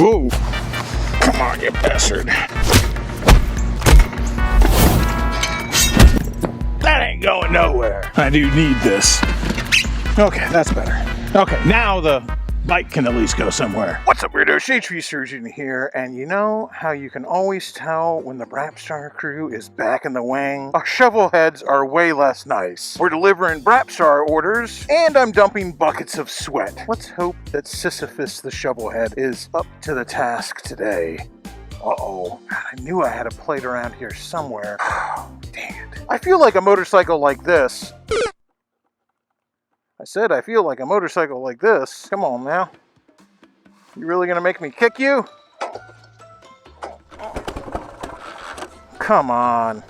Whoa. Come on, you bastard. That ain't going nowhere. I do need this. Okay, that's better. Okay, now the bike can at least go somewhere. What's up, weirdo? Shade Tree Surgeon here, and you know how you can always tell when the Brapstar crew is back in the wing? Our shovelheads are way less nice. We're delivering Brapstar orders, and I'm dumping buckets of sweat. Let's hope that Sisyphus the shovelhead is up to the task today. Uh-oh. I knew I had a plate around here somewhere. Dang it. I feel like a motorcycle like this. I said I feel like a motorcycle like this. Come on now. You really gonna make me kick you? Come on.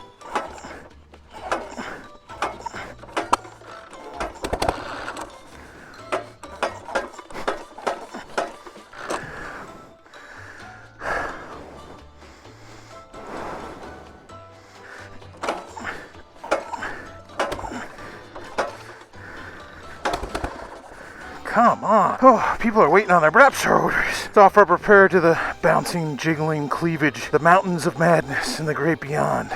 Come on. Oh, people are waiting on their Brapstar orders. It's off for prepare to the bouncing, jiggling cleavage, the mountains of madness and the great beyond.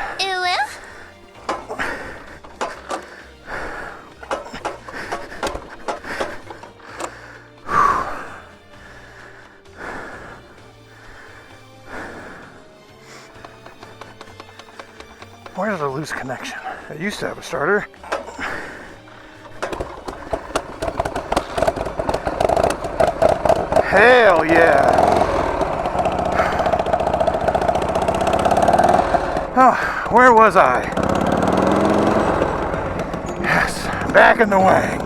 Where did I lose connection? I used to have a starter. Hell yeah! Oh, where was I? Yes, back in the wing.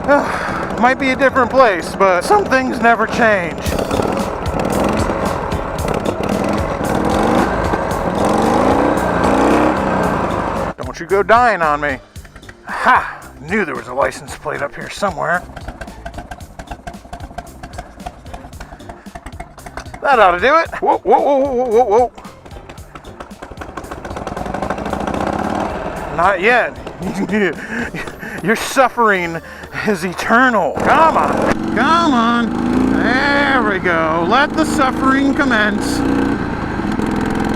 Oh, might be a different place, but some things never change. Don't you go dying on me. Ha! Knew there was a license plate up here somewhere. That ought to do it. Whoa, whoa, whoa, whoa, whoa, whoa. Not yet. Your suffering is eternal. Come on. Come on. There we go. Let the suffering commence.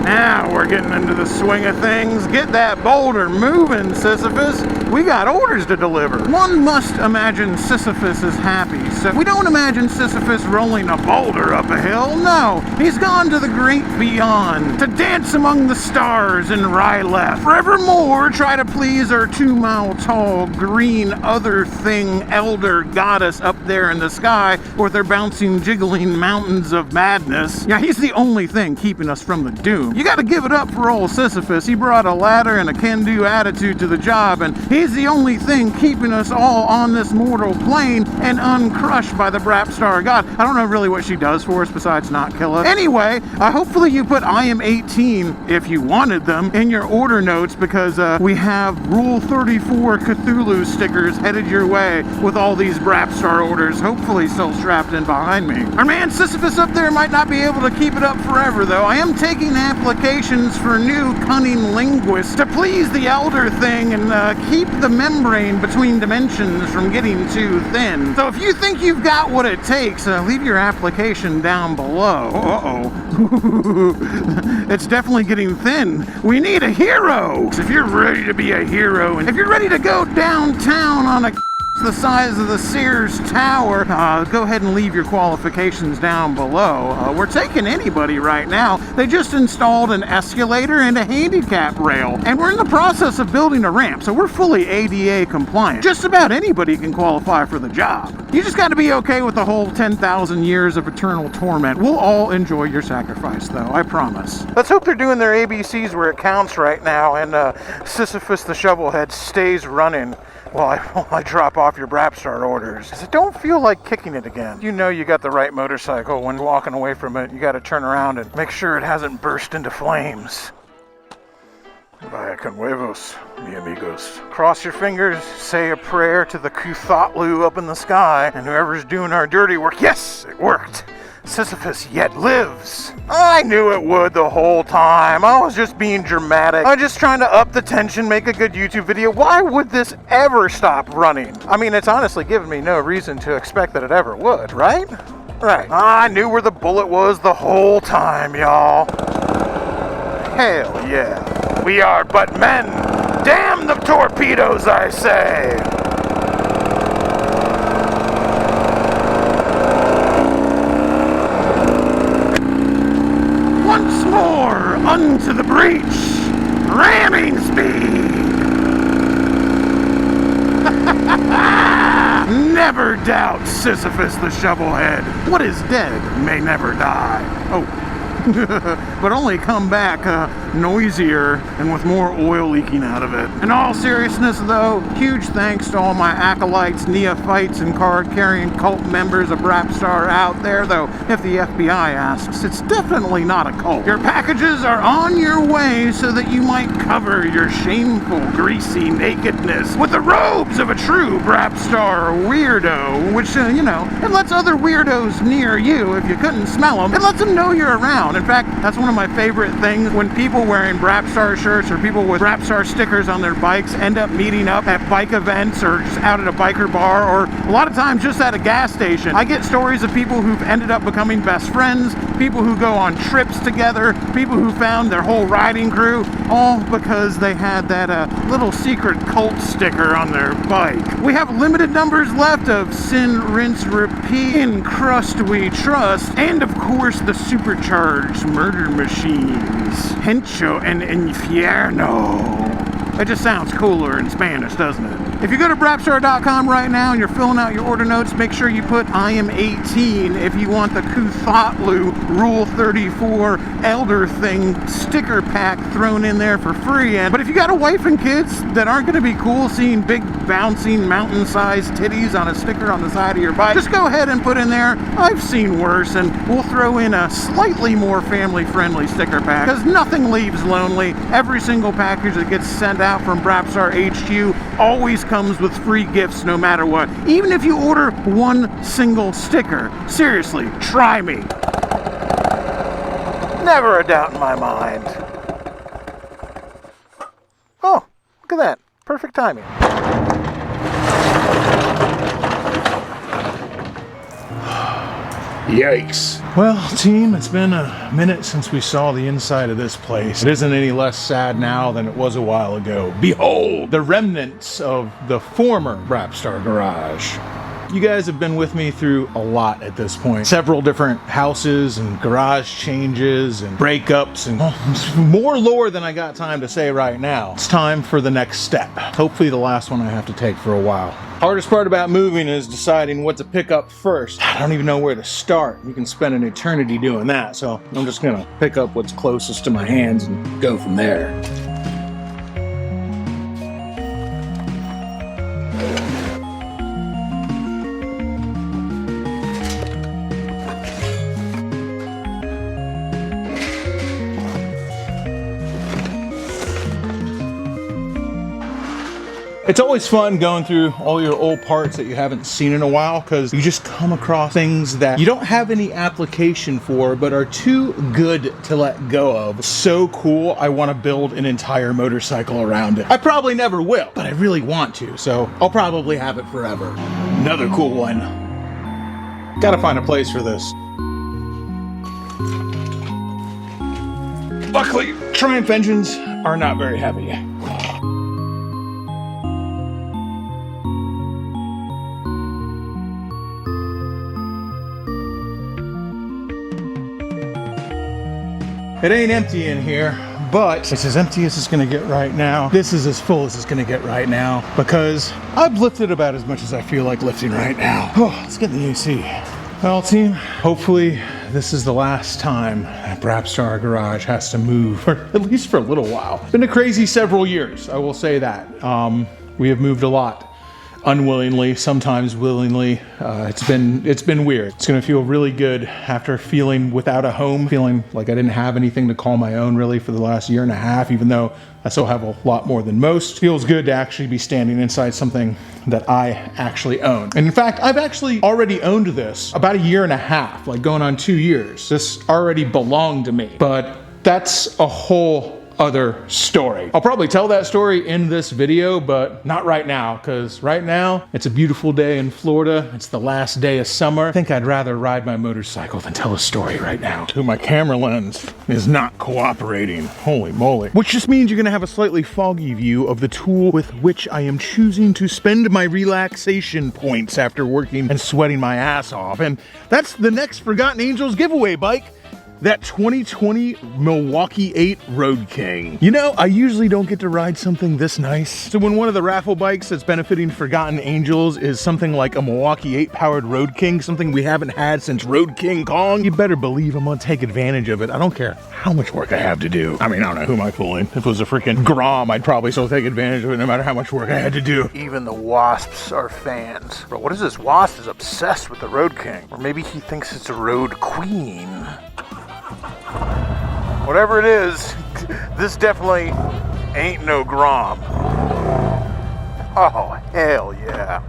Now we're getting into the swing of things. Get that boulder moving, Sisyphus. We got orders to deliver. One must imagine Sisyphus is happy. So we don't imagine Sisyphus rolling a boulder up a hill. No, he's gone to the great beyond to dance among the stars in Ryleth. Forevermore try to please our 2-mile-tall green other thing elder goddess up there in the sky with their bouncing, jiggling mountains of madness. Yeah, he's the only thing keeping us from the doom. You gotta give it up for old Sisyphus. He brought a ladder and a can-do attitude to the job, and he's the only thing keeping us all on this mortal plane and uncrushed by the Brapstar god. I don't know really what she does for us besides not kill us. Anyway, hopefully you put I am 18, if you wanted them, in your order notes, because we have Rule 34 Cthulhu stickers headed your way with all these Brapstar orders, hopefully still strapped in behind me. Our man Sisyphus up there might not be able to keep it up forever, though. I am taking applications for new cunning linguists to please the elder thing and keep the membrane between dimensions from getting too thin. So if you think you've got what it takes, leave your application down below. Uh-oh. It's definitely getting thin. We need a hero. So if you're ready to be a hero, and if you're ready to go downtown on a the size of the Sears Tower, go ahead and leave your qualifications down below. We're taking anybody right now. They just installed an escalator and a handicap rail, and we're in the process of building a ramp, so we're fully ADA compliant. Just about anybody can qualify for the job. You just got to be okay with the whole 10,000 years of eternal torment. We'll all enjoy your sacrifice, though, I promise. Let's hope they're doing their ABCs where it counts right now, and Sisyphus the shovelhead stays running while I drop off your Brapstar orders. I don't feel like kicking it again. You know you got the right motorcycle. When walking away from it, you got to turn around and make sure it hasn't burst into flames. Vaya con huevos, mi amigos. Cross your fingers, say a prayer to the Cthulhu up in the sky, and whoever's doing our dirty work, yes, it worked. Sisyphus yet lives. I knew it would the whole time. I was just being dramatic. I was just trying to up the tension, make a good YouTube video. Why would this ever stop running? I mean, it's honestly given me no reason to expect that it ever would, right? Right. I knew where the bullet was the whole time, y'all. Hell yeah. We are but men. Damn the torpedoes, I say. Once more, unto the breach. Ramming speed. Never doubt Sisyphus the shovelhead. What is dead may never die. Oh. But only come back noisier and with more oil leaking out of it. In all seriousness though, huge thanks to all my acolytes, neophytes, and card-carrying cult members of Brapstar out there, though if the FBI asks, it's definitely not a cult. Your packages are on your way so that you might cover your shameful, greasy nakedness with the robes of a true Brapstar weirdo, which, you know, it lets other weirdos near you if you couldn't smell them. It lets them know you're around. In fact, that's one of my favorite things when people wearing Brapstar shirts or people with Brapstar stickers on their bikes end up meeting up at bike events or just out at a biker bar, or a lot of times just at a gas station. I get stories of people who've ended up becoming best friends, people who go on trips together, people who found their whole riding crew, all because they had that little secret cult sticker on their bike. We have limited numbers left of Sin, Rinse, Repeat, In Crust We Trust, and of course the supercharged murder machines, Hencho and Infierno. It just sounds cooler in Spanish, doesn't it? If you go to Brapstar.com right now and you're filling out your order notes, make sure you put I am 18 if you want the Cthulhu Rule 34 Elder Thing sticker pack thrown in there for free. But if you got a wife and kids that aren't going to be cool seeing big bouncing mountain-sized titties on a sticker on the side of your bike, just go ahead and put in there, I've seen worse, and we'll throw in a slightly more family-friendly sticker pack, because nothing leaves lonely. Every single package that gets sent out from Brapstar HQ always comes with free gifts no matter what, even if you order one single sticker. Seriously, try me. Never a doubt in my mind. Oh, look at that. Perfect timing. Yikes. Well, team, it's been a minute since we saw the inside of this place. It isn't any less sad now than it was a while ago. Behold, the remnants of the former Brapstar garage. You guys have been with me through a lot at this point. Several different houses and garage changes and breakups and more lore than I got time to say right now. It's time for the next step. Hopefully the last one I have to take for a while. Hardest part about moving is deciding what to pick up first. I don't even know where to start. You can spend an eternity doing that, so I'm just gonna pick up what's closest to my hands and go from there. It's always fun going through all your old parts that you haven't seen in a while, because you just come across things that you don't have any application for but are too good to let go of. So cool, I want to build an entire motorcycle around it. I probably never will, but I really want to, so I'll probably have it forever. Another cool one. Gotta find a place for this. Luckily, Triumph engines are not very heavy. It ain't empty in here, but it's as empty as it's gonna get right now. This is as full as it's gonna get right now, because I've lifted about as much as I feel like lifting right now. Oh, let's get the AC. Well, team, hopefully this is the last time that Brapstar Garage has to move, or at least for a little while. It's been a crazy several years, I will say that. We have moved a lot. Unwillingly, sometimes willingly. It's been weird. It's gonna feel really good after feeling without a home, feeling like I didn't have anything to call my own really for the last year and a half, even though I still have a lot more than most. Feels good to actually be standing inside something that I actually own. And in fact, I've actually already owned this about a year and a half, like going on 2 years. This already belonged to me, but that's a whole other story. I'll probably tell that story in this video, but not right now, because right now it's a beautiful day in Florida. It's the last day of summer. I think I'd rather ride my motorcycle than tell a story right now. So my camera lens is not cooperating. Holy moly. Which just means you're gonna have a slightly foggy view of the tool with which I am choosing to spend my relaxation points after working and sweating my ass off. And that's the next Forgotten Angels giveaway bike. That 2020 Milwaukee 8 Road King. You know, I usually don't get to ride something this nice. So when one of the raffle bikes that's benefiting Forgotten Angels is something like a Milwaukee 8 powered Road King, something we haven't had since Road King Kong, you better believe I'm gonna take advantage of it. I don't care how much work I have to do. I mean, I don't know, who am I fooling? If it was a freaking Grom, I'd probably still take advantage of it no matter how much work I had to do. Even the wasps are fans. Bro, what is this? Wasp is obsessed with the Road King. Or maybe he thinks it's a Road Queen. Whatever it is, this definitely ain't no Grom. Oh, hell yeah.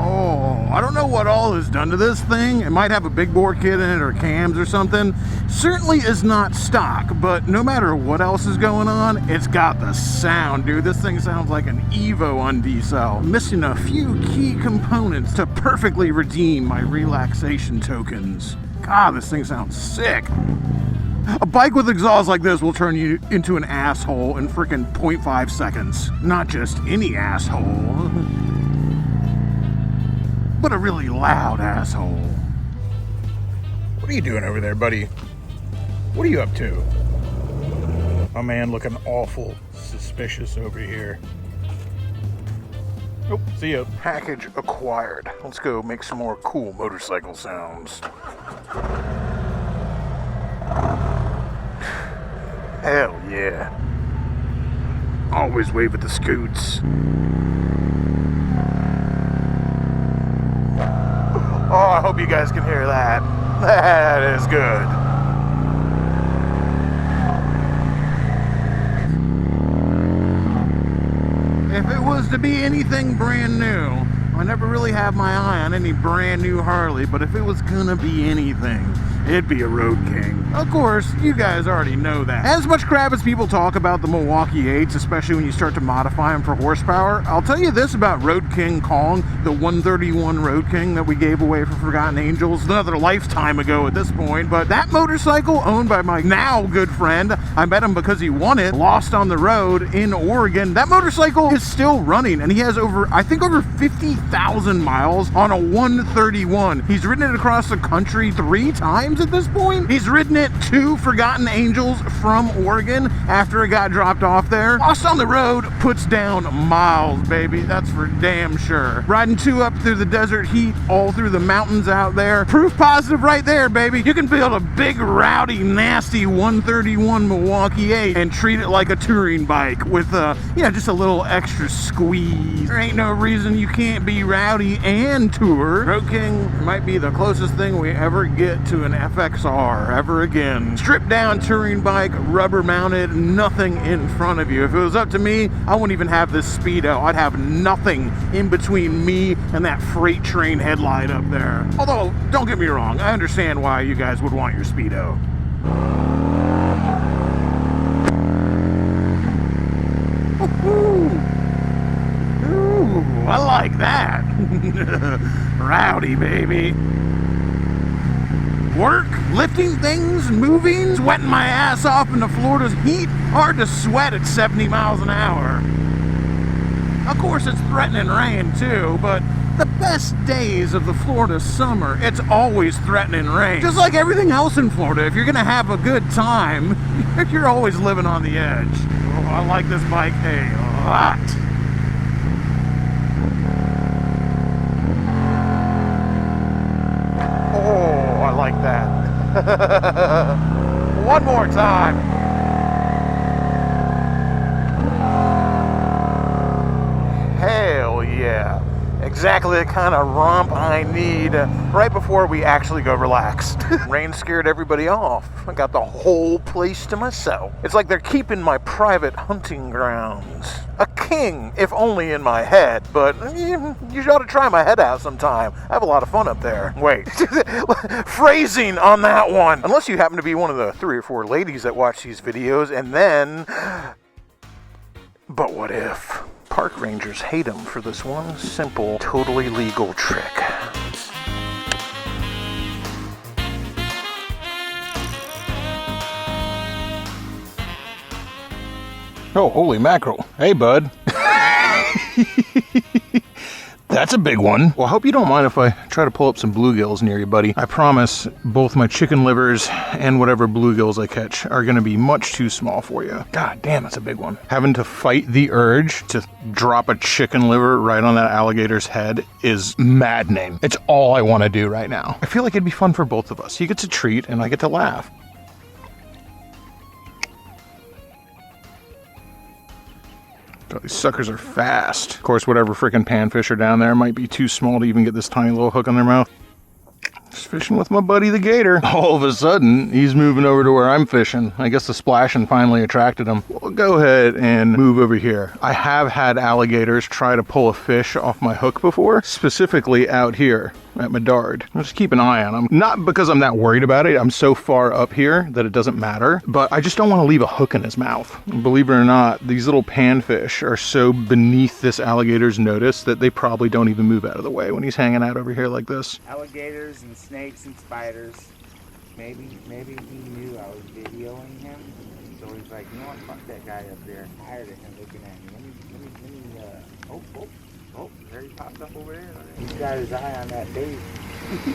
Oh, I don't know what all is done to this thing. It might have a big bore kit in it or cams or something. Certainly is not stock, but no matter what else is going on, it's got the sound, dude. This thing sounds like an Evo on D-Cell. Missing a few key components to perfectly redeem my relaxation tokens. God, this thing sounds sick. A bike with exhaust like this will turn you into an asshole in freaking 0.5 seconds. Not just any asshole, but a really loud asshole. What are you doing over there, buddy? What are you up to? My man looking awful suspicious over here. Oh, see ya. Package acquired. Let's go make some more cool motorcycle sounds. Hell yeah. Always wave at the scoots. Oh, I hope you guys can hear that. That is good. If it was to be anything brand new, I never really have my eye on any brand new Harley, but if it was gonna be anything, it'd be a Road King. Of course, you guys already know that. As much crap as people talk about the Milwaukee 8s, especially when you start to modify them for horsepower, I'll tell you this about Road King Kong, the 131 Road King that we gave away for Forgotten Angels another lifetime ago at this point. But that motorcycle, owned by my now good friend, I met him because he won it, lost on the road in Oregon. That motorcycle is still running, and he has I think over 50,000 miles on a 131. He's ridden it across the country 3 times at this point. He's ridden it to Forgotten Angels from Oregon after it got dropped off there. Lost on the road puts down miles, baby. That's for damn sure. Riding 2 up through the desert heat, all through the mountains out there. Proof positive right there, baby. You can build a big, rowdy, nasty 131 Milwaukee 8 and treat it like a touring bike with, just a little extra squeeze. There ain't no reason you can't be rowdy and tour. Road King might be the closest thing we ever get to an FXR ever again. Stripped down touring bike, rubber mounted, nothing in front of you. If it was up to me, I wouldn't even have this Speedo. I'd have nothing in between me and that freight train headlight up there. Although, don't get me wrong, I understand why you guys would want your Speedo. Ooh, I like that. Rowdy, baby. Work, lifting things, moving, sweating my ass off in the Florida's heat. Hard to sweat at 70 miles an hour. Of course, it's threatening rain too, but the best days of the Florida summer, it's always threatening rain. Just like everything else in Florida, if you're gonna have a good time, you're always living on the edge. Oh, I like this bike a lot. Oh, I like that. One more time. Hell yeah. Exactly the kind of romp I need right before we actually go relax. Rain scared everybody off. I got the whole place to myself. It's like they're keeping my private hunting grounds. A king, if only in my head, but you ought to try my head out sometime. I have a lot of fun up there. Wait, phrasing on that one. Unless you happen to be one of the 3 or 4 ladies that watch these videos, and then... But what if? Park rangers hate him for this one simple, totally legal trick. Oh, holy mackerel. Hey, bud. That's a big one. Well, I hope you don't mind if I try to pull up some bluegills near you, buddy. I promise both my chicken livers and whatever bluegills I catch are going to be much too small for you. God damn, that's a big one. Having to fight the urge to drop a chicken liver right on that alligator's head is maddening. It's all I want to do right now. I feel like it'd be fun for both of us. He gets a treat and I get to laugh. God, these suckers are fast. Of course, whatever freaking panfish are down there might be too small to even get this tiny little hook on their mouth. Just fishing with my buddy the gator. All of a sudden, he's moving over to where I'm fishing. I guess the splashing finally attracted him. Well, go ahead and move over here. I have had alligators try to pull a fish off my hook before, specifically out here at Medard. I'll just keep an eye on them. Not because I'm that worried about it. I'm so far up here that it doesn't matter, but I just don't want to leave a hook in his mouth. Believe it or not, these little panfish are so beneath this alligator's notice that they probably don't even move out of the way when he's hanging out over here like this. Alligators and snakes and spiders. Maybe he knew I was videoing him, so he's like, you know what, fuck that guy up there. I'm tired of him looking at me. Oh, there he popped up over there. He's got his eye on that bait.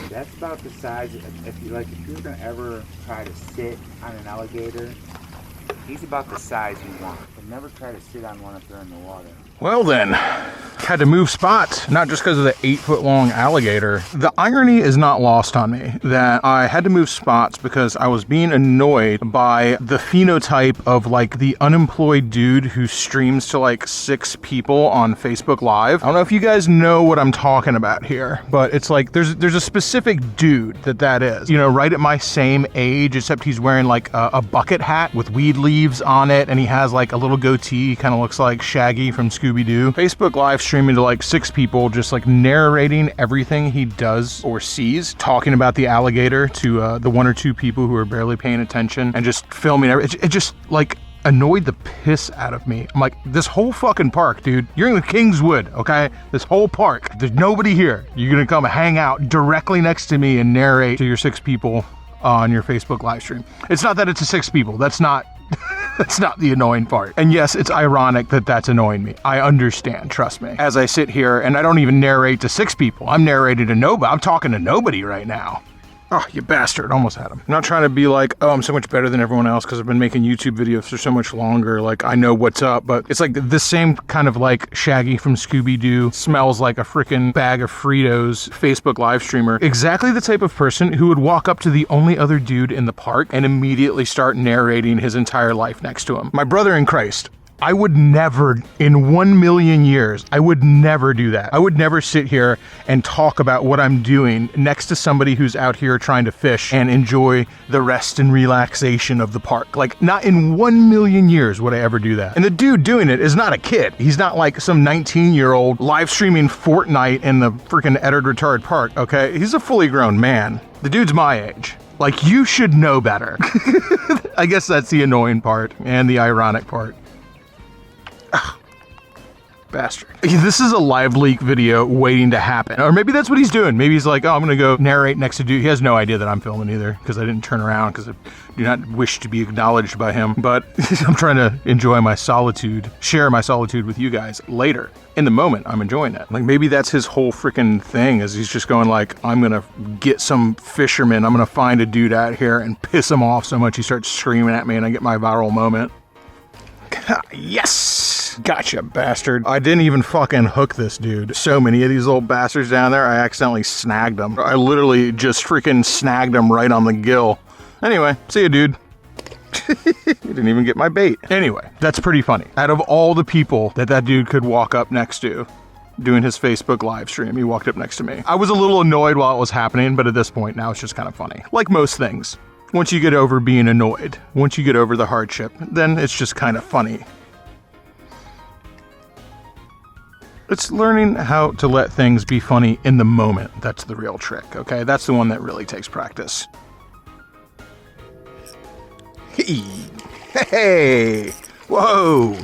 That's about the size. If you were gonna ever try to sit on an alligator, he's about the size you want. But never try to sit on one if they're in the water. Well then, had to move spots, not just because of the 8-foot-long alligator. The irony is not lost on me that I had to move spots because I was being annoyed by the phenotype of like the unemployed dude who streams to like 6 people on Facebook Live. I don't know if you guys know what I'm talking about here, but it's like there's a specific dude that is, you know, right at my same age, except he's wearing like a bucket hat with weed leaves on it, and he has like a little goatee, kind of looks like Shaggy from Scooby-Doo. Facebook Live streaming to like 6 people, just like narrating everything he does or sees, talking about the alligator to the 1 or 2 people who are barely paying attention, and just filming everything. It just like annoyed the piss out of me. I'm like, this whole fucking park, dude, you're in the Kingswood, okay? This whole park, there's nobody here. You're gonna come hang out directly next to me and narrate to your 6 people on your Facebook live stream. It's not that it's a 6 people. That's not that's not the annoying part. And yes, it's ironic that that's annoying me. I understand, trust me. As I sit here and I don't even narrate to 6 people. I'm narrating to nobody. I'm talking to nobody right now. Oh, you bastard. Almost had him. I'm not trying to be like, oh, I'm so much better than everyone else because I've been making YouTube videos for so much longer. Like, I know what's up. But it's like the same kind of like Shaggy from Scooby-Doo smells like a freaking bag of Fritos Facebook live streamer. Exactly the type of person who would walk up to the only other dude in the park and immediately start narrating his entire life next to him. My brother in Christ. I would never, in 1 million years, I would never do that. I would never sit here and talk about what I'm doing next to somebody who's out here trying to fish and enjoy the rest and relaxation of the park. Like, not in 1 million years would I ever do that. And the dude doing it is not a kid. He's not like some 19-year-old live streaming Fortnite in the freaking Edward Retard Park, okay? He's a fully grown man. The dude's my age. Like, you should know better. I guess that's the annoying part and the ironic part. Bastard. This is a live leak video waiting to happen. Or maybe that's what he's doing. Maybe he's like, oh, I'm gonna go narrate next to dude. He has no idea that I'm filming either, because I didn't turn around, because I do not wish to be acknowledged by him. But I'm trying to enjoy my solitude, share my solitude with you guys later. In the moment, I'm enjoying it. Like, maybe that's his whole freaking thing, is he's just going like, I'm gonna get some fisherman, I'm gonna find a dude out here and piss him off so much he starts screaming at me and I get my viral moment. Yes! Gotcha, bastard. I didn't even fucking hook this dude. So many of these little bastards down there, I accidentally snagged them. I literally just freaking snagged them right on the gill. Anyway, see ya, dude. You didn't even get my bait. Anyway, that's pretty funny. Out of all the people that dude could walk up next to doing his Facebook live stream, he walked up next to me. I was a little annoyed while it was happening, but at this point now it's just kind of funny. Like most things. Once you get over being annoyed, once you get over the hardship, then it's just kind of funny. It's learning how to let things be funny in the moment. That's the real trick, okay? That's the one that really takes practice. Hey! Whoa!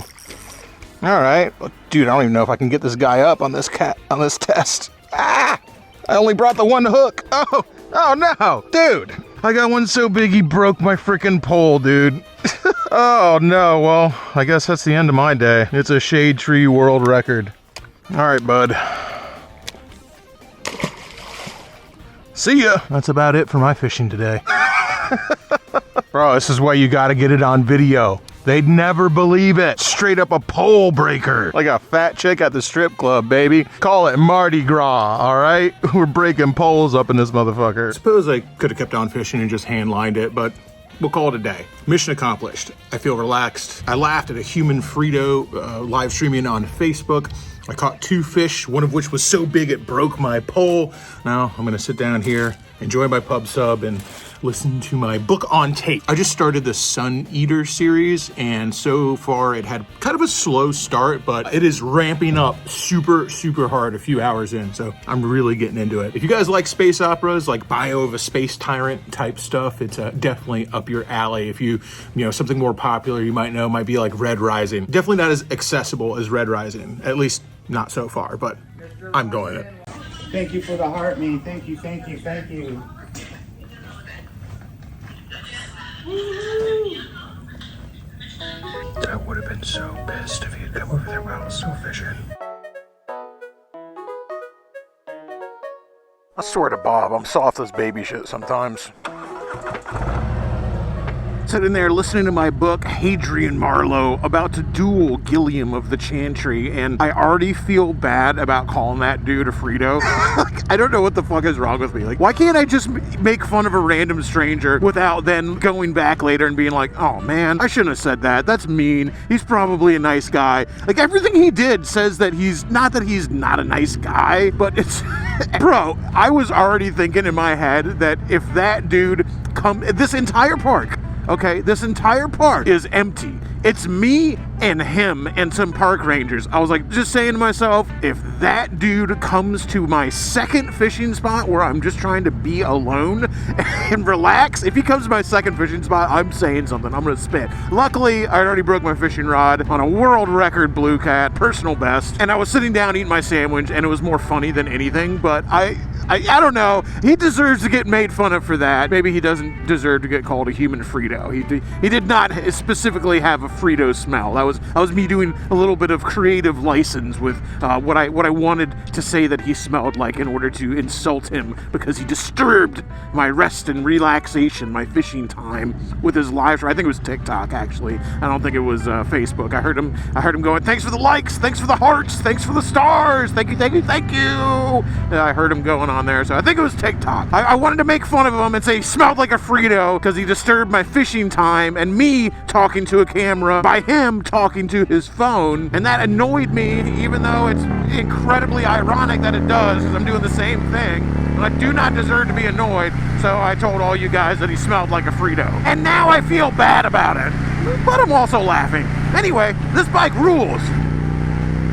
All right. Well, dude, I don't even know if I can get this guy up on this test. Ah! I only brought the one hook. Oh no! Dude! I got one so big he broke my freaking pole, dude. Oh no, well, I guess that's the end of my day. It's a shade tree world record. All right, bud. See ya. That's about it for my fishing today. Bro, this is why you gotta get it on video. They'd never believe it. Straight up a pole breaker. Like a fat chick at the strip club, baby. Call it Mardi Gras, all right? We're breaking poles up in this motherfucker. Suppose I could have kept on fishing and just hand-lined it, but we'll call it a day. Mission accomplished. I feel relaxed. I laughed at a human Frito live streaming on Facebook. I caught 2 fish, one of which was so big it broke my pole. Now I'm gonna sit down here, enjoy my pub sub, and listen to my book on tape. I just started the Sun Eater series, and so far it had kind of a slow start, but it is ramping up super hard a few hours in, so I'm really getting into it. If you guys like space operas, like Bio of a Space Tyrant type stuff, it's definitely up your alley. If you know, something more popular you might know might be like Red Rising. Definitely not as accessible as Red Rising, at least not so far, but I'm doing it. Thank you for the heart, me. Thank you. I would have been so pissed if you'd come over there while I was still fishing. I swear to Bob, I'm soft as baby shit sometimes. Sitting there listening to my book, Hadrian Marlowe, about to duel Gilliam of the Chantry, and I already feel bad about calling that dude a Frito. I don't know what the fuck is wrong with me. Like, why can't I just make fun of a random stranger without then going back later and being like, oh man, I shouldn't have said that. That's mean. He's probably a nice guy. Like, everything he did says that he's not a nice guy, but it's... Bro, I was already thinking in my head that if that dude this entire park, okay, this entire park is empty. It's me and him and some park rangers. I was like, just saying to myself, if that dude comes to my second fishing spot where I'm just trying to be alone and relax, if he comes to my second fishing spot, I'm saying something. I'm gonna spit. Luckily, I already broke my fishing rod on a world record blue cat, personal best, and I was sitting down eating my sandwich, and it was more funny than anything, but I don't know. He deserves to get made fun of for that. Maybe he doesn't deserve to get called a human Frito. He did not specifically have a Frito smell. That was me doing a little bit of creative license with what I wanted to say that he smelled like in order to insult him because he disturbed my rest and relaxation, my fishing time with his live stream. I think it was TikTok actually. I don't think it was Facebook. I heard him going, thanks for the likes, thanks for the hearts, thanks for the stars, thank you. I heard him going on there, so I think it was TikTok. I wanted to make fun of him and say he smelled like a Frito because he disturbed my fishing time and me talking to a camera by him talking to his phone, and that annoyed me, even though it's incredibly ironic that it does because I'm doing the same thing, but I do not deserve to be annoyed, so I told all you guys that he smelled like a Frito. And now I feel bad about it, but I'm also laughing. Anyway, this bike rules.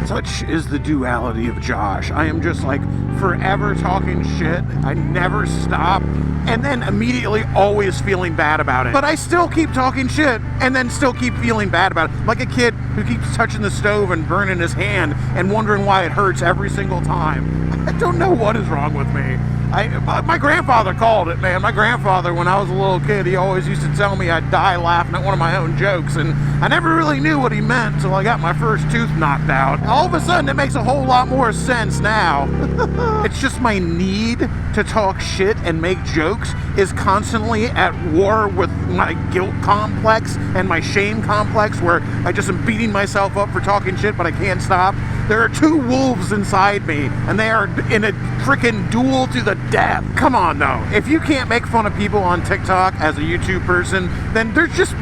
Such is the duality of Josh. I am just like forever talking shit. I never stop. And then immediately always feeling bad about it. But I still keep talking shit and then still keep feeling bad about it. Like a kid who keeps touching the stove and burning his hand and wondering why it hurts every single time. I don't know what is wrong with me. My grandfather called it, man. My grandfather, when I was a little kid, he always used to tell me I'd die laughing at one of my own jokes, and I never really knew what he meant until I got my first tooth knocked out. All of a sudden, it makes a whole lot more sense now. It's just my need to talk shit and make jokes is constantly at war with my guilt complex and my shame complex, where I just am beating myself up for talking shit, but I can't stop. There are two wolves inside me, and they are in a freaking duel to the death. Come on, though. If you can't make fun of people on TikTok as a YouTube person, then there's just,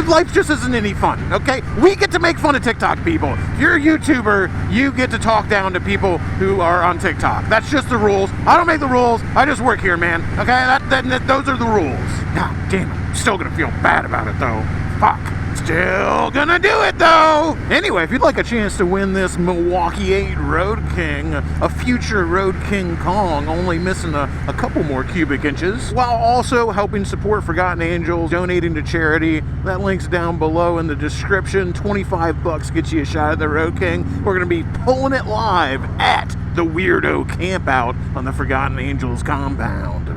life just isn't any fun, okay? We get to make fun of TikTok people. If you're a YouTuber, you get to talk down to people who are on TikTok. That's just the rules. I don't make the rules. I just work here, man, okay? Those are the rules. God damn it. I'm still gonna feel bad about it, though. Fuck. Still gonna do it though! Anyway, if you'd like a chance to win this Milwaukee 8 Road King, a future Road King Kong, only missing a couple more cubic inches, while also helping support Forgotten Angels, donating to charity, that link's down below in the description. 25 bucks gets you a shot at the Road King. We're gonna be pulling it live at the Weirdo Campout on the Forgotten Angels compound.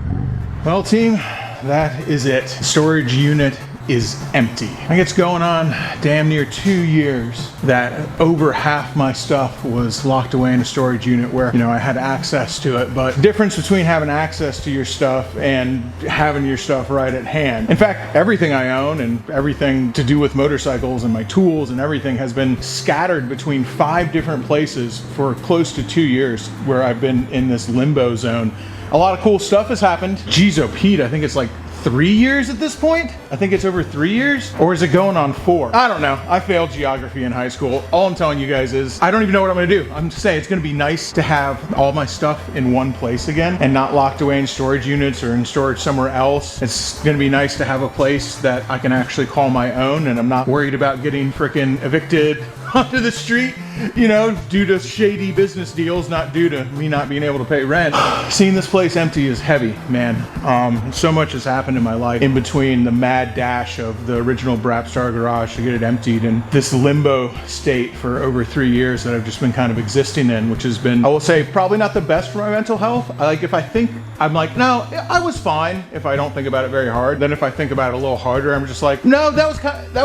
Well, team, that is it. Storage unit is empty. I think it's going on damn near 2 years that over half my stuff was locked away in a storage unit where, you know, I had access to it. But the difference between having access to your stuff and having your stuff right at hand. In fact, everything I own and everything to do with motorcycles and my tools and everything has been scattered between 5 different places for close to 2 years, where I've been in this limbo zone. A lot of cool stuff has happened. Geez, oh Pete, I think it's like 3 years at this point? I think it's over 3 years? Or is it going on 4? I don't know. I failed geography in high school. All I'm telling you guys is, I don't even know what I'm gonna do. I'm just saying it's gonna be nice to have all my stuff in one place again and not locked away in storage units or in storage somewhere else. It's gonna be nice to have a place that I can actually call my own, and I'm not worried about getting frickin' evicted onto the street, you know, due to shady business deals, not due to me not being able to pay rent. Seeing this place empty is heavy, man. So much has happened in my life in between the mad dash of the original Brapstar garage to get it emptied and this limbo state for over 3 years that I've just been kind of existing in, which has been, I will say, probably not the best for my mental health. If I think, I'm like, no, I was fine if I don't think about it very hard. Then if I think about it a little harder, I'm just like, no, that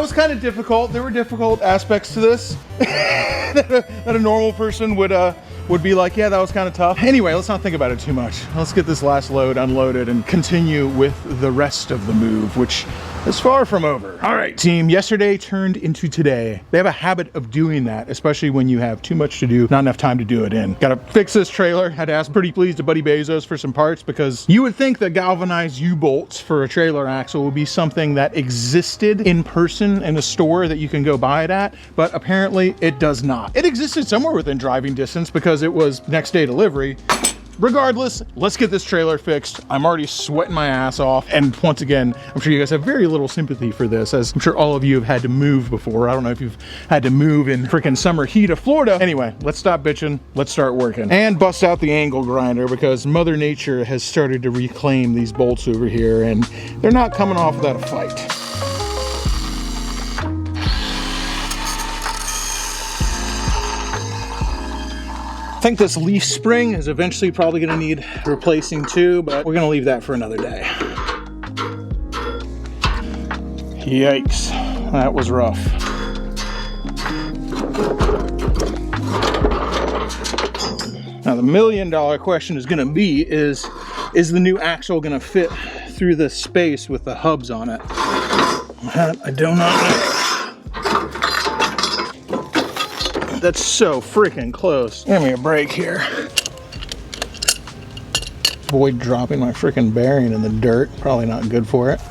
was kind of difficult. There were difficult aspects to this that a normal person would be like, yeah, that was kind of tough. Anyway, let's not think about it too much. Let's get this last load unloaded and continue with the rest of the move, which is far from over. All right, team, yesterday turned into today. They have a habit of doing that, especially when you have too much to do, not enough time to do it in. Gotta fix this trailer. Had to ask pretty please to Buddy Bezos for some parts, because you would think that galvanized U-bolts for a trailer axle would be something that existed in person in a store that you can go buy it at, but apparently it does not. It existed somewhere within driving distance because it was next day delivery. Regardless, let's get this trailer fixed. I'm already sweating my ass off. And once again, I'm sure you guys have very little sympathy for this, as I'm sure all of you have had to move before. I don't know if you've had to move in freaking summer heat of Florida. Anyway, let's stop bitching. Let's start working. And bust out the angle grinder, because Mother Nature has started to reclaim these bolts over here, and they're not coming off without a fight. I think this leaf spring is eventually probably gonna need replacing too, but we're gonna leave that for another day. Yikes, that was rough. Now the $1 million question is gonna be, is the new axle gonna fit through this space with the hubs on it? I do not know. That's so freaking close. Give me a break here. Avoid dropping my freaking bearing in the dirt. Probably not good for it.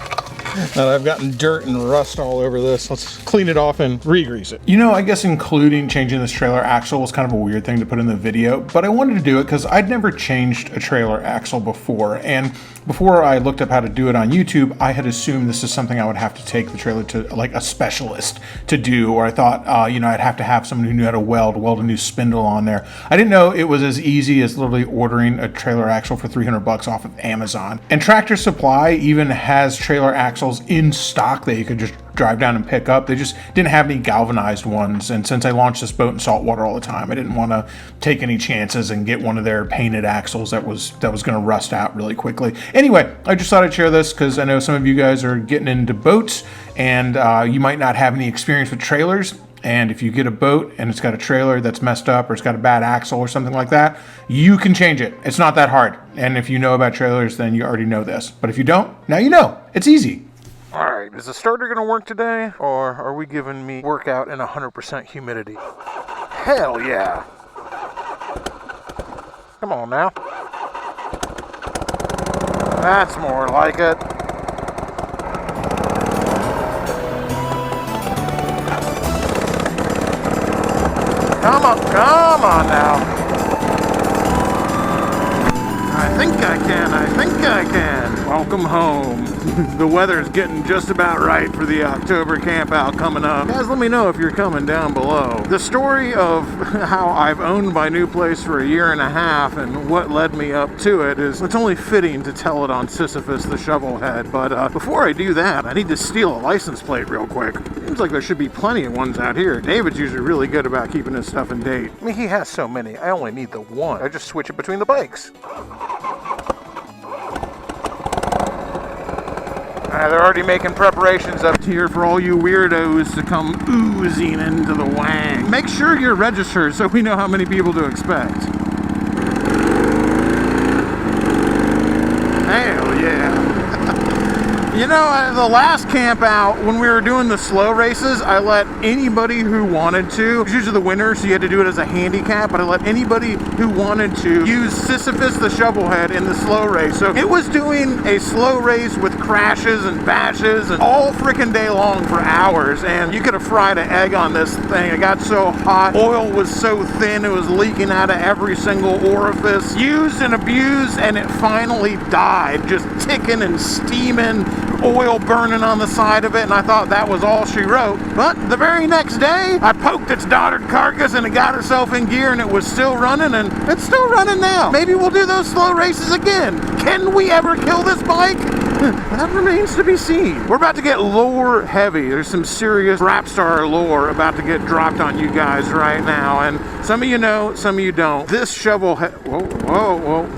Now that I've gotten dirt and rust all over this, let's clean it off and re-grease it. You know, I guess including changing this trailer axle was kind of a weird thing to put in the video, but I wanted to do it because I'd never changed a trailer axle before, and before I looked up how to do it on YouTube, I had assumed this is something I would have to take the trailer to like a specialist to do, or I thought, you know, I'd have to have someone who knew how to weld a new spindle on there. I didn't know it was as easy as literally ordering a trailer axle for 300 bucks off of Amazon. And Tractor Supply even has trailer axles in stock that you could just drive down and pick up. They just didn't have any galvanized ones, and since I launched this boat in saltwater all the time, I didn't want to take any chances and get one of their painted axles that was going to rust out really quickly. Anyway, I just thought I'd share this because I know some of you guys are getting into boats, and you might not have any experience with trailers. And if you get a boat and it's got a trailer that's messed up, or it's got a bad axle or something like that, you can change it. It's not that hard. And if you know about trailers, then you already know this. But if you don't, now you know. It's easy. All right, is the starter gonna work today, or are we giving me workout in 100% humidity? Hell yeah. Come on now. That's more like it. Come on now. I think I can. Welcome home. The weather's getting just about right for the October camp out coming up. Guys, let me know if you're coming down below. The story of how I've owned my new place for a year and a half and what led me up to it is, it's only fitting to tell it on Sisyphus the Shovelhead. But before I do that, I need to steal a license plate real quick. Seems like there should be plenty of ones out here. David's usually really good about keeping his stuff in date. I mean, he has so many. I only need the one. I just switch it between the bikes. They're already making preparations up here for all you weirdos to come oozing into the wang. Make sure you're registered so we know how many people to expect. Hell yeah. You know, the last camp out, when we were doing the slow races, I let anybody who wanted to, it was usually the winner, so you had to do it as a handicap, but I let anybody who wanted to use Sisyphus the Shovelhead in the slow race. So it was doing a slow race with crashes and bashes and all freaking day long for hours, and you could have fried an egg on this thing. It got so hot, oil was so thin, it was leaking out of every single orifice. Used and abused, and it finally died, just ticking and steaming, oil burning on the side of it, and I thought that was all she wrote. But the very next day, I poked its dotted carcass and it got itself in gear and it was still running, and it's still running now. Maybe we'll do those slow races again. Can we ever kill this bike? That remains to be seen. We're about to get lore heavy. There's some serious Brapstar lore about to get dropped on you guys right now, and some of you know, some of you don't. This shovelhead, whoa.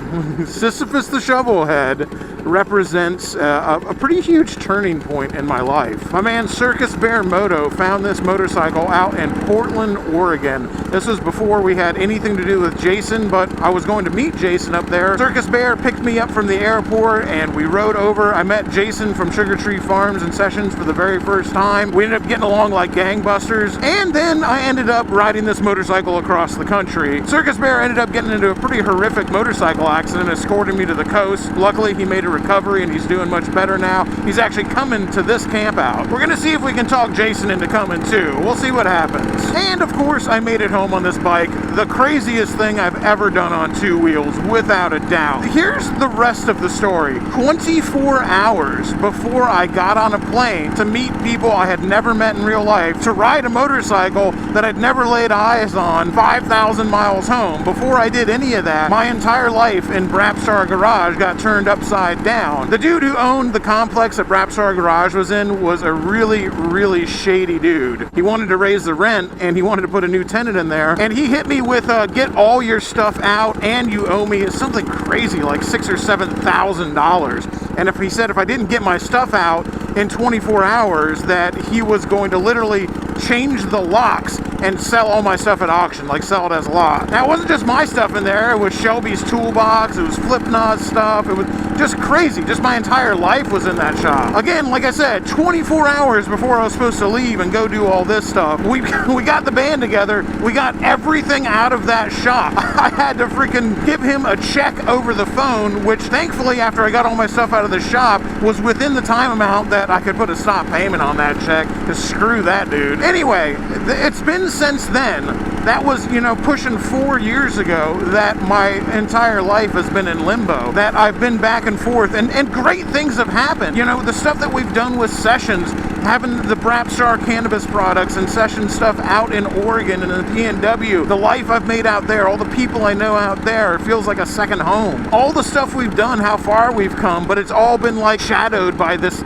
Sisyphus the Shovelhead represents a pretty huge turning point in my life. My man Circus Bear Moto found this motorcycle out in Portland, Oregon. This was before we had anything to do with Jason, but I was going to meet Jason up there. Circus Bear picked me up from the airport and we rode over. I met Jason from Sugar Tree Farms and Sessions for the very first time. We ended up getting along like gangbusters, and then I ended up riding this motorcycle across the country. Circus Bear ended up getting into a pretty horrific motorcycle accident, escorting me to the coast. Luckily, he made a recovery and he's doing much better now. He's actually coming to this camp out. We're gonna see if we can talk Jason into coming too. We'll see what happens. And of course, I made it home on this bike. The craziest thing I've ever done on two wheels, without a doubt. Here's the rest of the story. 24 hours before I got on a plane to meet people I had never met in real life, to ride a motorcycle that I'd never laid eyes on 5,000 miles home. Before I did any of that, my entire life in Brapstar Garage got turned upside down. The dude who owned the complex that Brapstar Garage was in was a really shady dude. He wanted to raise the rent and he wanted to put a new tenant in there, and he hit me with get all your stuff out and you owe me something crazy like $6,000 or $7,000. And if he said if I didn't get my stuff out in 24 hours that he was going to literally change the locks and sell all my stuff at auction, like sell it as lot. Now, it wasn't just my stuff in there. It was Shelby's toolbox. It was Flipnod's stuff. It was just crazy. Just my entire life was in that shop. Again, like I said, 24 hours before I was supposed to leave and go do all this stuff, we got the band together. We got everything out of that shop. I had to freaking give him a check over the phone, which thankfully, after I got all my stuff out of the shop, was within the time amount that I could put a stop payment on that check, because screw that dude. Anyway, it's been since then. That was, pushing 4 years ago that my entire life has been in limbo, that I've been back and forth, and great things have happened. The stuff that we've done with Sessions, having the Brapstar cannabis products and Sessions stuff out in Oregon and in the PNW, the life I've made out there, all the people I know out there, it feels like a second home. All the stuff we've done, how far we've come, but it's all been like shadowed by this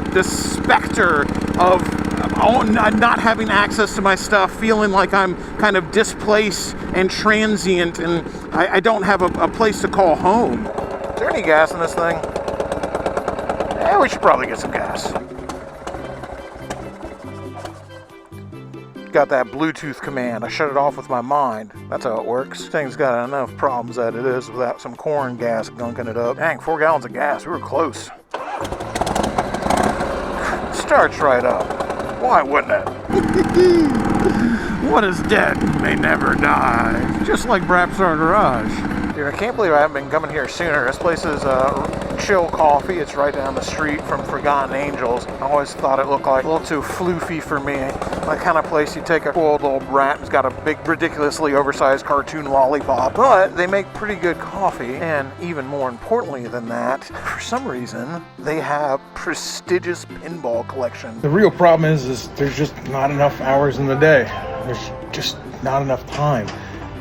specter of not having access to my stuff, feeling like I'm kind of displaced and transient, and I don't have a place to call home. Is there any gas in this thing? Yeah, we should probably get some gas. Got that Bluetooth command. I shut it off with my mind. That's how it works. This thing's got enough problems that it is without some corn gas gunking it up. Dang, 4 gallons of gas. We were close. Starts right up. Why wouldn't it? What is dead may never die. Just like Brapstar Garage. Dude, I can't believe I haven't been coming here sooner. This place is Chill Coffee. It's right down the street from Forgotten Angels. I always thought it looked like a little too floofy for me. That kind of place you take a cool little brat who's got a big, ridiculously oversized cartoon lollipop. But they make pretty good coffee, and even more importantly than that, for some reason, they have prestigious pinball collection. The real problem is there's just not enough hours in the day. There's just not enough time.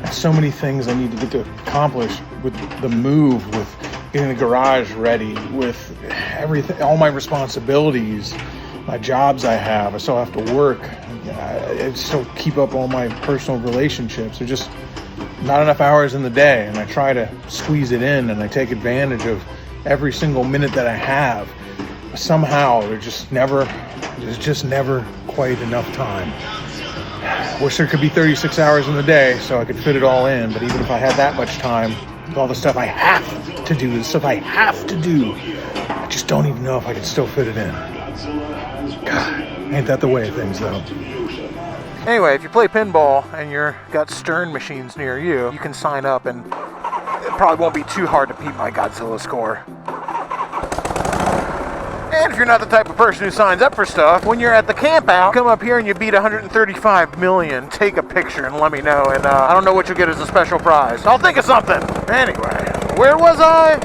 There's so many things I need to get to accomplish with the move, with getting the garage ready, with everything, all my responsibilities, my jobs I have. I still have to work. I still keep up all my personal relationships. There's just not enough hours in the day, and I try to squeeze it in, and I take advantage of every single minute that I have. But somehow there's just never quite enough time. Wish there could be 36 hours in the day so I could fit it all in, but even if I had that much time, with all the stuff I have to do, I just don't even know if I could still fit it in. God, ain't that the way of things, though. Anyway, if you play pinball and you've got Stern machines near you, you can sign up, and it probably won't be too hard to beat my Godzilla score. And if you're not the type of person who signs up for stuff, when you're at the camp out, come up here and you beat 135 million. Take a picture and let me know, and I don't know what you'll get as a special prize. I'll think of something. Anyway, where was I?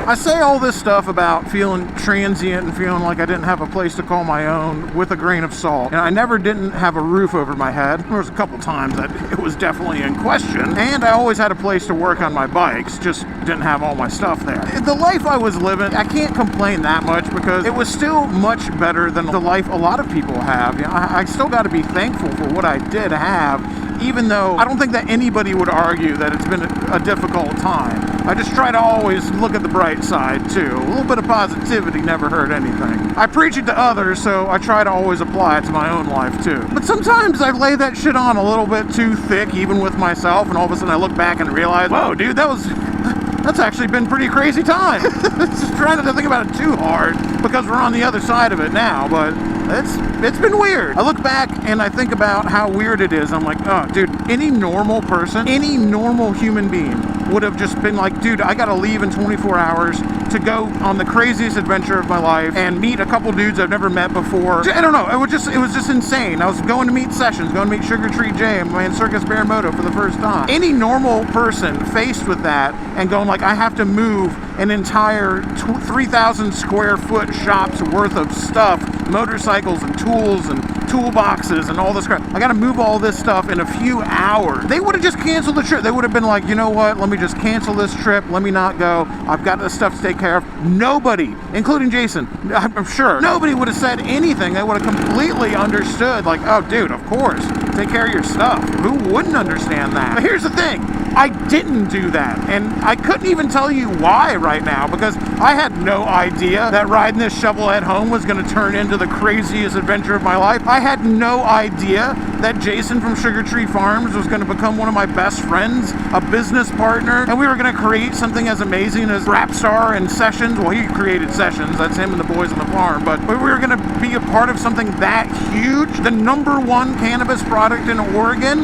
I say all this stuff about feeling transient and feeling like I didn't have a place to call my own with a grain of salt. And I never didn't have a roof over my head. There was a couple times that it was definitely in question. And I always had a place to work on my bikes, just didn't have all my stuff there. The life I was living, I can't complain that much because it was still much better than the life a lot of people have. You know, I still got to be thankful for what I did have, even though I don't think that anybody would argue that it's been a difficult time. I just try to always look at the bright side too. A little bit of positivity never hurt anything. I preach it to others, so I try to always apply it to my own life too. But sometimes I lay that shit on a little bit too thick, even with myself, and all of a sudden I look back and realize, whoa, dude, that's actually been pretty crazy time. Just trying not to think about it too hard because we're on the other side of it now, but it's been weird. I look back and I think about how weird it is. I'm like, oh, dude, any normal person, any normal human being would have just been like, dude, I gotta leave in 24 hours to go on the craziest adventure of my life and meet a couple dudes I've never met before. I don't know, it was just insane. I was going to meet Sessions, going to meet Sugar Tree Jay and my Circus Bearmoto for the first time. Any normal person faced with that and going like, I have to move an entire 3,000 square foot shop's worth of stuff, motorcycles and tools and toolboxes and all this crap. I gotta move all this stuff in a few hours. They would have just canceled the trip. They would have been like, you know what, let me just cancel this trip, let me not go, I've got this stuff to take care of. Nobody, including Jason, I'm sure, nobody would have said anything. They would have completely understood, like, oh dude, of course, take care of your stuff. Who wouldn't understand that? But here's the thing, I didn't do that, and I couldn't even tell you why right now, because I had no idea that riding this shovelhead home was going to turn into the craziest adventure of my life. I had no idea that Jason from Sugar Tree Farms was going to become one of my best friends, a business partner, and we were going to create something as amazing as Brapstar and Sessions. Well, he created Sessions, that's him and the boys on the farm, but we were going to be a part of something that huge, the #1 cannabis product in Oregon.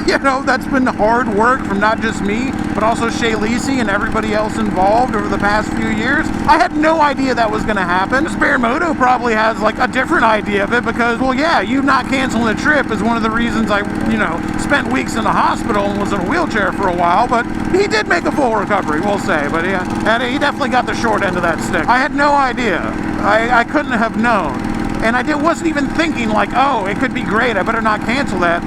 You know, that's been hard work from not just me, but also Shay Lacey and everybody else involved over the past few years. I had no idea that was going to happen. Bearmoto probably has like a different idea of it because, well, yeah, you not canceling the trip is one of the reasons I, spent weeks in the hospital and was in a wheelchair for a while, but he did make a full recovery, we'll say, but yeah, and he definitely got the short end of that stick. I had no idea. I couldn't have known. And I wasn't even thinking like, oh, it could be great, I better not cancel that.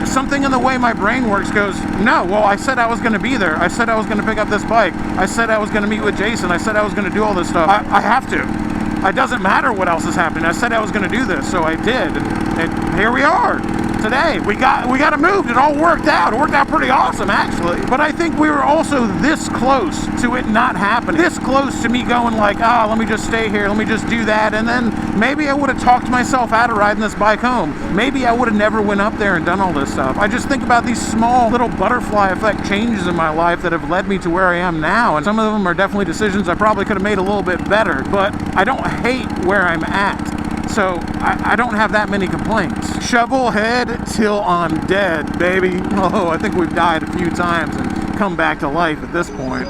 Something in the way my brain works goes, no, well, I said I was going to be there. I said I was going to pick up this bike. I said I was going to meet with Jason. I said I was going to do all this stuff. I have to. It doesn't matter what else is happening. I said I was going to do this, so I did. And here we are. Today, we got it moved. It all worked out. It worked out pretty awesome, actually. But I think we were also this close to it not happening. This close to me going like, let me just stay here. Let me just do that. And then maybe I would have talked myself out of riding this bike home. Maybe I would have never went up there and done all this stuff. I just think about these small little butterfly effect changes in my life that have led me to where I am now. And some of them are definitely decisions I probably could have made a little bit better. But I don't hate where I'm at. So I don't have that many complaints. Shovelhead till I'm dead, baby. Oh, I think we've died a few times and come back to life at this point.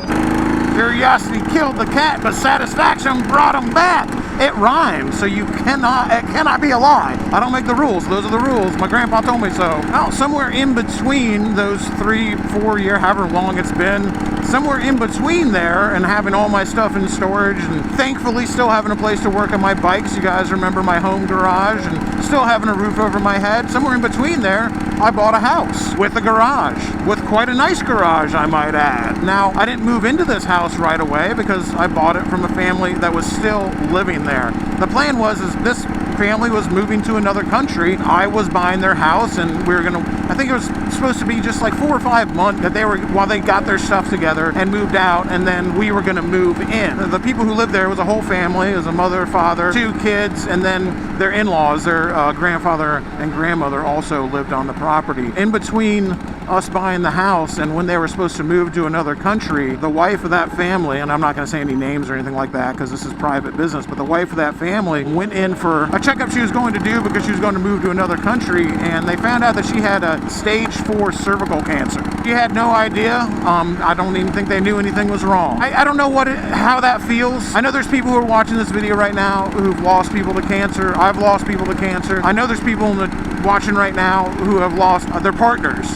Curiosity killed the cat, but satisfaction brought him back. It rhymes, so it cannot be a lie. I don't make the rules. Those are the rules. My grandpa told me so. Now, somewhere in between those 3-4 years, however long it's been, somewhere in between there and having all my stuff in storage and thankfully still having a place to work on my bikes. You guys remember my home garage, and still having a roof over my head. Somewhere in between there, I bought a house with a garage, with quite a nice garage, I might add. Now, I didn't move into this house right away because I bought it from a family that was still living there. The plan was this family was moving to another country. I was buying their house, and we were gonna, I think it was supposed to be just like 4 or 5 months that while they got their stuff together and moved out, and then we were gonna move in. The people who lived there was a whole family. It was a mother, father, 2 kids, and then their in-laws, their grandfather and grandmother also lived on the property. In between us buying the house and when they were supposed to move to another country, the wife of that family, and I'm not going to say any names or anything like that because this is private business, but the wife of that family went in for a checkup she was going to do because she was going to move to another country, and they found out that she had a stage 4 cervical cancer. She had no idea. I don't even think they knew anything was wrong. I don't know how that feels. I know there's people who are watching this video right now who've lost people to cancer. I've lost people to cancer. I know there's people watching right now who have lost their partners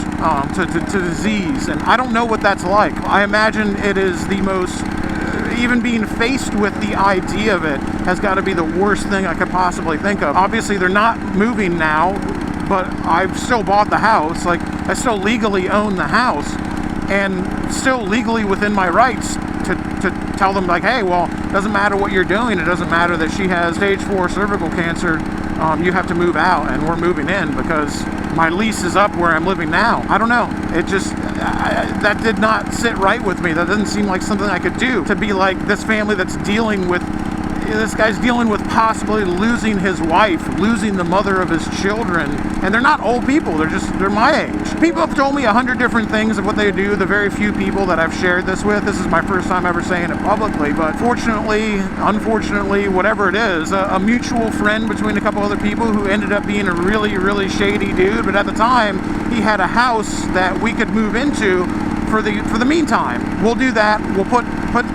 to disease, and I don't know what that's like. I imagine it is the most, even being faced with the idea of it has got to be the worst thing I could possibly think of. Obviously they're not moving now, but I've still bought the house. Like, I still legally own the house and still legally within my rights to tell them, like, hey, well, it doesn't matter what you're doing. It doesn't matter that she has stage 4 cervical cancer. You have to move out, and we're moving in because my lease is up where I'm living now. I don't know. It just, that did not sit right with me. That doesn't seem like something I could do, to be like this family that's dealing with, this guy's dealing with possibly losing his wife, losing the mother of his children, and they're not old people. They're my age. People have told me 100 different things of what they do. The very few people that I've shared this with, this is my first time ever saying it publicly, but fortunately, unfortunately, whatever it is, a mutual friend between a couple other people who ended up being a really, really shady dude, but at the time, he had a house that we could move into for the meantime. We'll do that. We'll put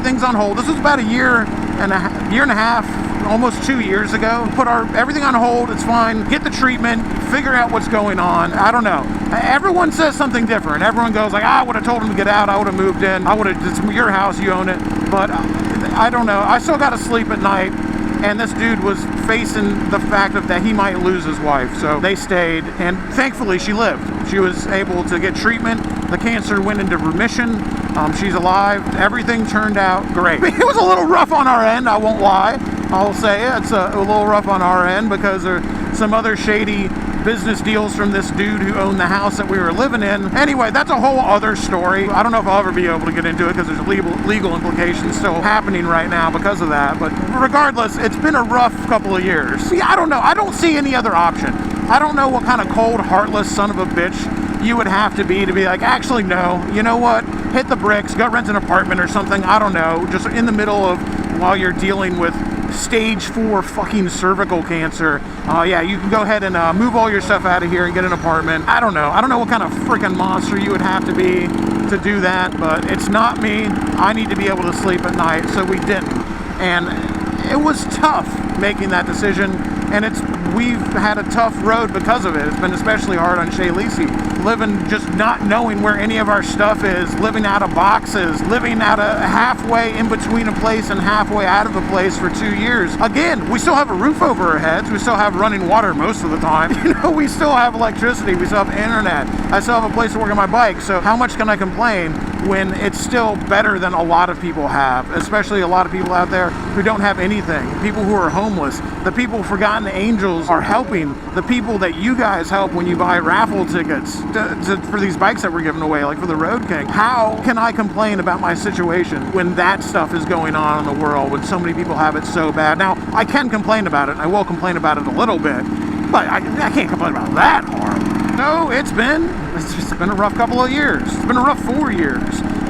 things on hold. This was about a year and a half, almost 2 years ago. Put everything on hold. It's fine. Get the treatment. Figure out what's going on. I don't know. Everyone says something different. Everyone goes like, I would have told him to get out. I would have moved in. It's your house. You own it. But I don't know. I still got to sleep at night. And this dude was facing the fact that he might lose his wife. So they stayed, and thankfully she lived. She was able to get treatment. The cancer went into remission. She's alive. Everything turned out great. It was a little rough on our end, I won't lie. I'll say it's a little rough on our end because there are some other shady business deals from this dude who owned the house that we were living in. Anyway, that's a whole other story. I don't know if I'll ever be able to get into it because there's legal implications still happening right now because of that. But regardless, it's been a rough couple of years. See, I don't know. I don't see any other option. I don't know what kind of cold, heartless son of a bitch you would have to be like, actually, no, you know what? Hit the bricks, go rent an apartment or something. I don't know. Just in the middle of, while you're dealing with stage 4 fucking cervical cancer. Yeah, you can go ahead and move all your stuff out of here and get an apartment. I don't know. I don't know what kind of freaking monster you would have to be to do that, but it's not me. I need to be able to sleep at night, so we didn't. And it was tough making that decision, and we've had a tough road because of it. It's been especially hard on Shay Lacey. Living, just not knowing where any of our stuff is, living out of boxes, living out of halfway in between a place and halfway out of a place for 2 years. Again, we still have a roof over our heads. We still have running water most of the time. You know, we still have electricity. We still have internet. I still have a place to work on my bike. So how much can I complain when it's still better than a lot of people have, especially a lot of people out there who don't have anything, people who are homeless, the people Forgotten Angels are helping, the people that you guys help when you buy raffle tickets for these bikes that we're giving away, like for the Road King. How can I complain about my situation when that stuff is going on in the world, when so many people have it so bad? Now, I can complain about it. I will complain about it a little bit, but I can't complain about that hard. No, it's been a rough couple of years. It's been a rough 4 years.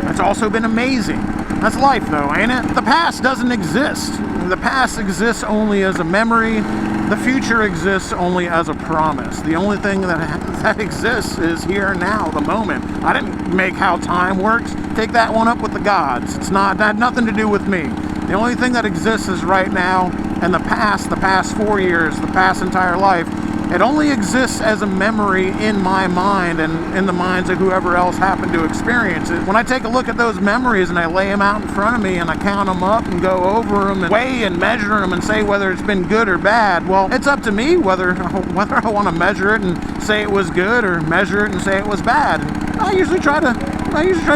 It's also been amazing. That's life, though, ain't it? The past doesn't exist. The past exists only as a memory, The future exists only as a promise. The only thing that exists is here and now, the moment. I didn't make how time works. Take that one up with the gods. That had nothing to do with me. The only thing that exists is right now, and the past 4 years, the past entire life. It only exists as a memory in my mind and in the minds of whoever else happened to experience it. When I take a look at those memories and I lay them out in front of me and I count them up and go over them and weigh and measure them and say whether it's been good or bad, well, it's up to me whether I want to measure it and say it was good or measure it and say it was bad. And I usually try to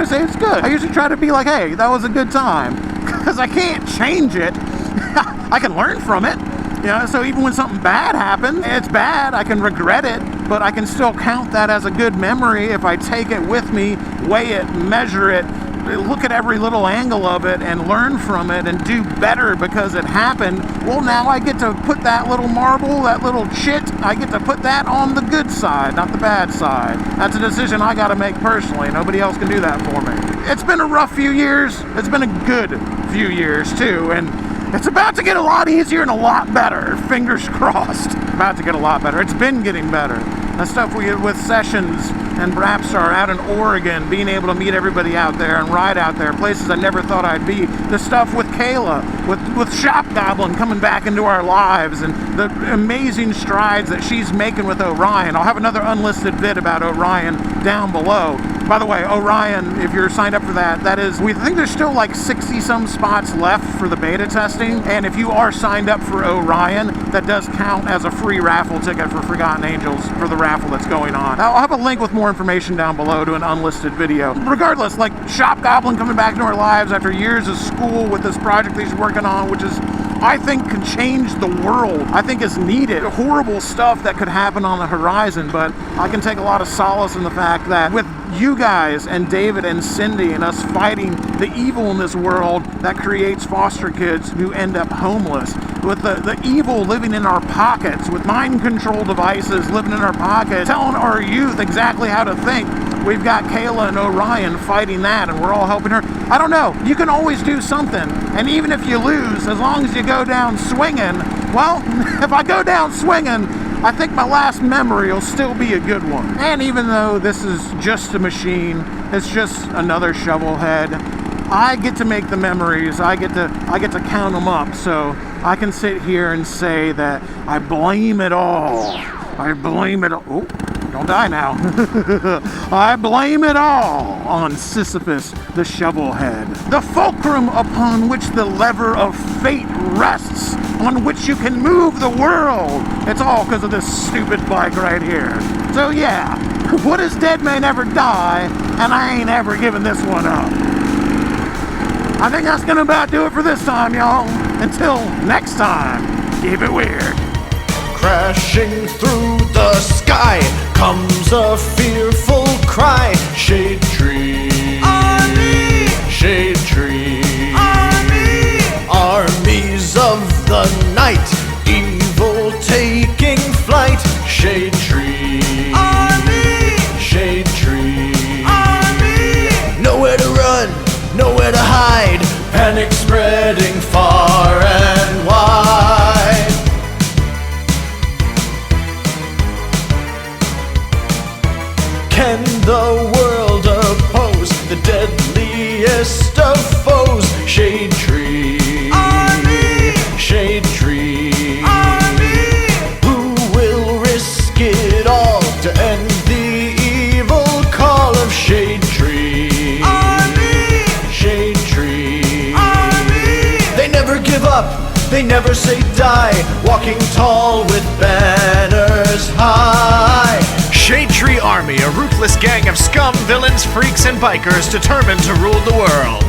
say it's good. I usually try to be like, hey, that was a good time, because I can't change it. I can learn from it. So even when something bad happens, it's bad, I can regret it, but I can still count that as a good memory if I take it with me, weigh it, measure it, look at every little angle of it and learn from it and do better because it happened. Well, now I get to put that little marble, that little chit, I get to put that on the good side, not the bad side. That's a decision I got to make personally. Nobody else can do that for me. It's been a rough few years. It's been a good few years too, and it's about to get a lot easier and a lot better. Fingers crossed. About to get a lot better. It's been getting better. The stuff we did with Sessions and Brapstar out in Oregon, being able to meet everybody out there and ride out there, places I never thought I'd be. The stuff with Kayla, with Shop Goblin coming back into our lives, and the amazing strides that she's making with Orion. I'll have another unlisted vid about Orion down below. By the way, Orion, if you're signed up for that is, we think there's still like 60 some spots left for the beta testing, and if you are signed up for Orion, that does count as a free raffle ticket for Forgotten Angels for the raffle that's going on. I'll have a link with more information down below to an unlisted video. Regardless, like Shop Goblin coming back into our lives after years of school with this project that he's working on, which is, I think, can change the world. I think is needed. Horrible stuff that could happen on the horizon, but I can take a lot of solace in the fact that with you guys and David and Cindy and us fighting the evil in this world that creates foster kids who end up homeless, with the evil living in our pockets, with mind control devices living in our pockets, telling our youth exactly how to think. We've got Kayla and Orion fighting that, and we're all helping her. I don't know. You can always do something. And even if you lose, as long as you go down swinging, well, if I go down swinging, I think my last memory will still be a good one. And even though this is just a machine, it's just another shovelhead, I get to make the memories. I get to count them up. So I can sit here and say that I blame it all. I blame it all. Oh, don't die now. I blame it all on Sisyphus the shovelhead, the fulcrum upon which the lever of fate rests, on which you can move the world. It's all because of this stupid bike right here. So yeah, what is dead may never die, and I ain't ever giving this one up. I think that's gonna about do it for this time, y'all. Until next time, keep it weird. Crashing through the sky comes a fearful cry. Shade tree, army. Shade tree, army. Armies of the night, evil taking flight. Shade tree, army. Shade tree, army. Nowhere to run, nowhere to hide. Panic spreading far and wide. Can the world oppose the deadliest of foes? Shade tree, army. Shade tree, army. Who will risk it all to end the evil call of Shade Tree, army. Shade Tree, army. They never give up, they never say die, walking tall with banners high. Shade Tree Army, a ruthless gang of scum, villains, freaks, and bikers determined to rule the world.